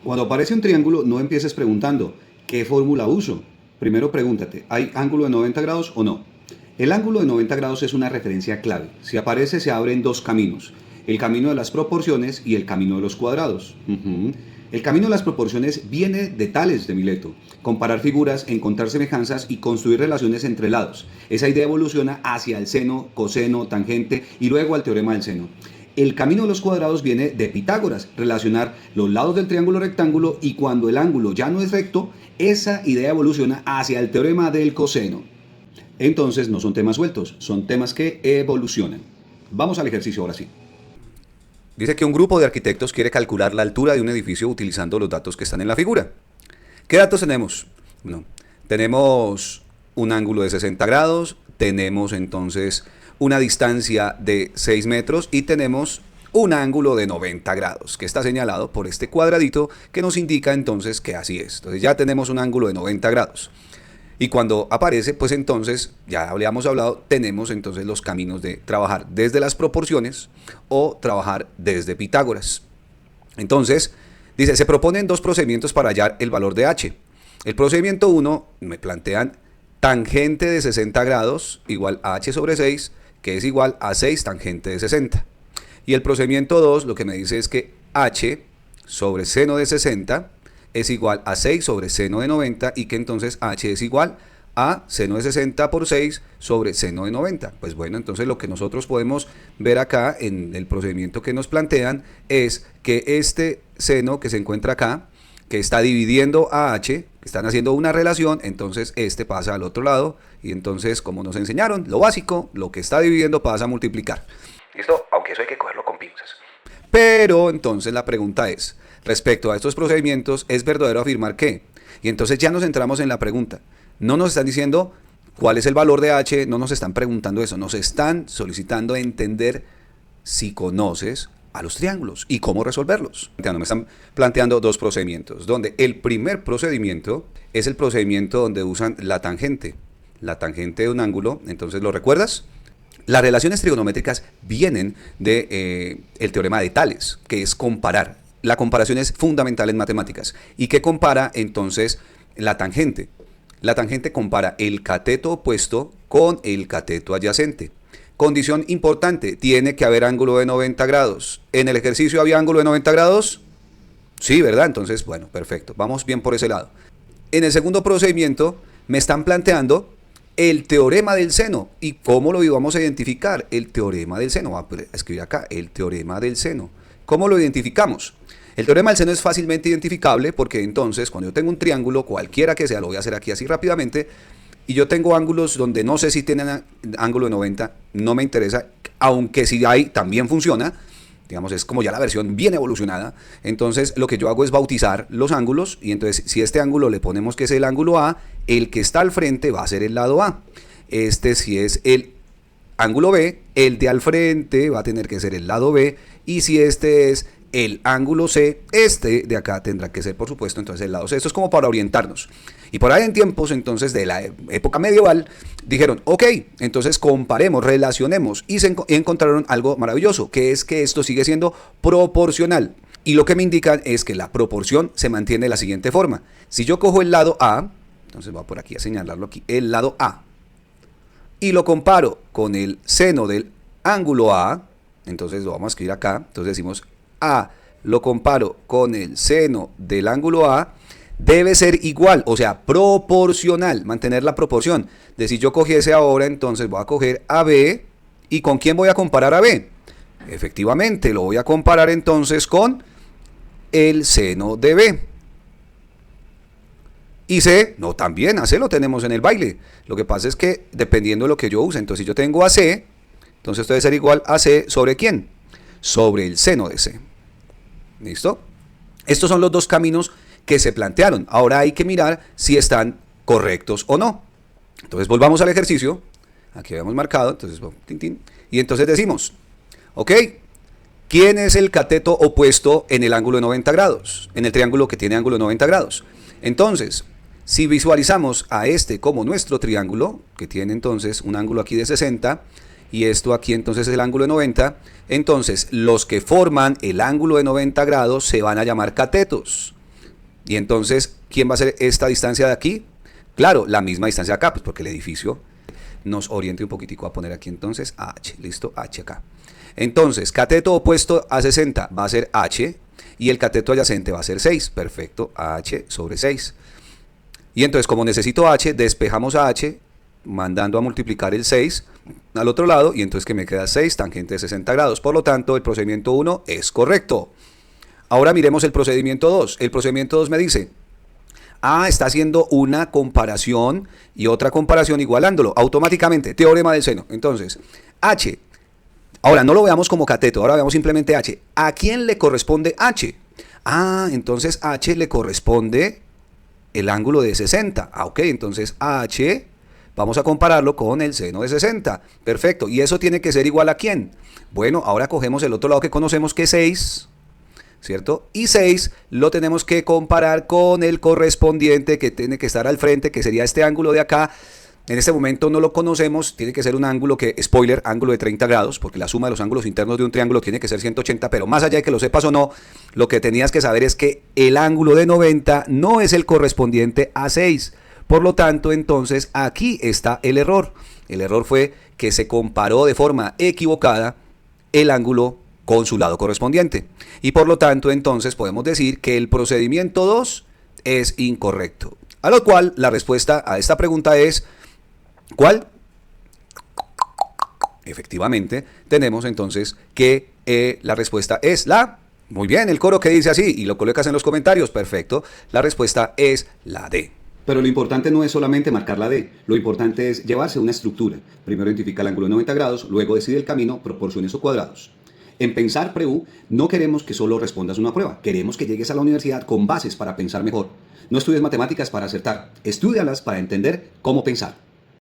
Cuando aparece un triángulo, no empieces preguntando, ¿qué fórmula uso? Primero pregúntate, ¿hay ángulo de 90 grados o no? El ángulo de 90 grados es una referencia clave. Si aparece, se abren dos caminos, el camino de las proporciones y el camino de los cuadrados. El camino de las proporciones viene de Tales de Mileto, comparar figuras, encontrar semejanzas y construir relaciones entre lados. Esa idea evoluciona hacia el seno, coseno, tangente y luego al teorema del seno. El camino de los cuadrados viene de Pitágoras, relacionar los lados del triángulo rectángulo, y cuando el ángulo ya no es recto, esa idea evoluciona hacia el teorema del coseno. Entonces no son temas sueltos, son temas que evolucionan. Vamos al ejercicio ahora sí. Dice que un grupo de arquitectos quiere calcular la altura de un edificio utilizando los datos que están en la figura. ¿Qué datos tenemos? Bueno, tenemos un ángulo de 60 grados, tenemos entonces una distancia de 6 metros y tenemos un ángulo de 90 grados, que está señalado por este cuadradito que nos indica entonces que así es. Entonces ya tenemos un ángulo de 90 grados. Y cuando aparece, pues entonces, ya habíamos hablado, tenemos entonces los caminos de trabajar desde las proporciones o trabajar desde Pitágoras. Entonces, dice, se proponen dos procedimientos para hallar el valor de h. El procedimiento 1 me plantean tangente de 60 grados igual a h sobre 6, que es igual a 6 tangente de 60. Y el procedimiento 2 lo que me dice es que h sobre seno de 60 es igual a 6 sobre seno de 90 y que entonces h es igual a seno de 60 por 6 sobre seno de 90. Pues bueno, entonces lo que nosotros podemos ver acá en el procedimiento que nos plantean es que este seno que se encuentra acá, que está dividiendo a h, que están haciendo una relación, entonces este pasa al otro lado y entonces, como nos enseñaron, lo básico, lo que está dividiendo pasa a multiplicar. ¿Listo? Aunque eso hay que cogerlo con pinzas. Pero entonces la pregunta es, respecto a estos procedimientos, ¿es verdadero afirmar que? Y entonces ya nos centramos en la pregunta. No nos están diciendo cuál es el valor de h, no nos están preguntando eso, nos están solicitando entender si conoces a los triángulos y cómo resolverlos. Me están planteando dos procedimientos, donde el primer procedimiento es el procedimiento donde usan la tangente de un ángulo. Entonces, ¿lo recuerdas? Las relaciones trigonométricas vienen de el teorema de Tales, que es comparar. La comparación es fundamental en matemáticas. ¿Y qué compara entonces la tangente? La tangente compara el cateto opuesto con el cateto adyacente. Condición importante, tiene que haber ángulo de 90 grados. ¿En el ejercicio había ángulo de 90 grados? Sí, ¿verdad? Entonces, bueno, perfecto. Vamos bien por ese lado. En el segundo procedimiento me están planteando el teorema del seno. ¿Y cómo lo íbamos a identificar? El teorema del seno. Voy a escribir acá, el teorema del seno. ¿Cómo lo identificamos? El teorema del seno es fácilmente identificable porque entonces, cuando yo tengo un triángulo, cualquiera que sea, lo voy a hacer aquí así rápidamente, y yo tengo ángulos donde no sé si tienen ángulo de 90, no me interesa, aunque si hay, también funciona, digamos, es como ya la versión bien evolucionada. Entonces lo que yo hago es bautizar los ángulos, y entonces si este ángulo le ponemos que es el ángulo A, el que está al frente va a ser el lado A. Si es el ángulo B, el de al frente va a tener que ser el lado B, y si este es el ángulo C, este de acá tendrá que ser, por supuesto, entonces el lado C. Esto es como para orientarnos. Y por ahí en tiempos entonces de la época medieval dijeron, ok, entonces comparemos, relacionemos, y encontraron algo maravilloso, que es que esto sigue siendo proporcional. Y lo que me indican es que la proporción se mantiene de la siguiente forma. Si yo cojo el lado A, entonces voy por aquí a señalarlo aquí, el lado A, y lo comparo con el seno del ángulo A, entonces lo vamos a escribir acá, entonces decimos A, lo comparo con el seno del ángulo A, debe ser igual, o sea, proporcional, mantener la proporción. De si yo cogiese ahora, entonces voy a coger a B, ¿y con quién voy a comparar a B? Efectivamente, lo voy a comparar entonces con el seno de B. Y C, no, también a C lo tenemos en el baile. Lo que pasa es que dependiendo de lo que yo use, entonces si yo tengo a C, entonces esto debe ser igual a C sobre ¿quién? Sobre el seno de C. ¿Listo? Estos son los dos caminos que se plantearon. Ahora hay que mirar si están correctos o no. Entonces volvamos al ejercicio. Aquí habíamos marcado, entonces, y entonces decimos, ok, ¿quién es el cateto opuesto en el ángulo de 90 grados? En el triángulo que tiene ángulo de 90 grados. Entonces, si visualizamos a este como nuestro triángulo, que tiene entonces un ángulo aquí de 60, y esto aquí entonces es el ángulo de 90, entonces los que forman el ángulo de 90 grados se van a llamar catetos. Y entonces, ¿quién va a ser esta distancia de aquí? Claro, la misma distancia de acá, pues porque el edificio nos oriente un poquitico a poner aquí entonces H, listo, H acá. Entonces, cateto opuesto a 60 va a ser H y el cateto adyacente va a ser 6, perfecto, H sobre 6. Y entonces, como necesito H, despejamos a H mandando a multiplicar el 6 al otro lado y entonces que me queda 6 tangente de 60 grados. Por lo tanto, el procedimiento 1 es correcto. Ahora miremos el procedimiento 2. El procedimiento 2 me dice, está haciendo una comparación y otra comparación igualándolo automáticamente. Teorema del seno. Entonces, H. Ahora, no lo veamos como cateto, ahora veamos simplemente H. ¿A quién le corresponde H? Entonces H le corresponde el ángulo de 60. Ok, entonces H, vamos a compararlo con el seno de 60. Perfecto, ¿y eso tiene que ser igual a quién? Bueno, ahora cogemos el otro lado que conocemos que es 6, ¿cierto? Y 6 lo tenemos que comparar con el correspondiente que tiene que estar al frente, que sería este ángulo de acá. En este momento no lo conocemos, tiene que ser un ángulo que, spoiler, ángulo de 30 grados, porque la suma de los ángulos internos de un triángulo tiene que ser 180, pero más allá de que lo sepas o no, lo que tenías que saber es que el ángulo de 90 no es el correspondiente a 6. Por lo tanto, entonces, aquí está el error. El error fue que se comparó de forma equivocada el ángulo con su lado correspondiente. Y por lo tanto, entonces, podemos decir que el procedimiento 2 es incorrecto. A lo cual, la respuesta a esta pregunta es... ¿cuál? Efectivamente, tenemos entonces que la respuesta es la... Muy bien, el coro que dice así y lo colocas en los comentarios, perfecto. La respuesta es la D. Pero lo importante no es solamente marcar la D, lo importante es llevarse una estructura. Primero identifica el ángulo de 90 grados, luego decide el camino, proporciones o cuadrados. En Pensar Pre-U no queremos que solo respondas una prueba, queremos que llegues a la universidad con bases para pensar mejor. No estudies matemáticas para acertar, estúdialas para entender cómo pensar.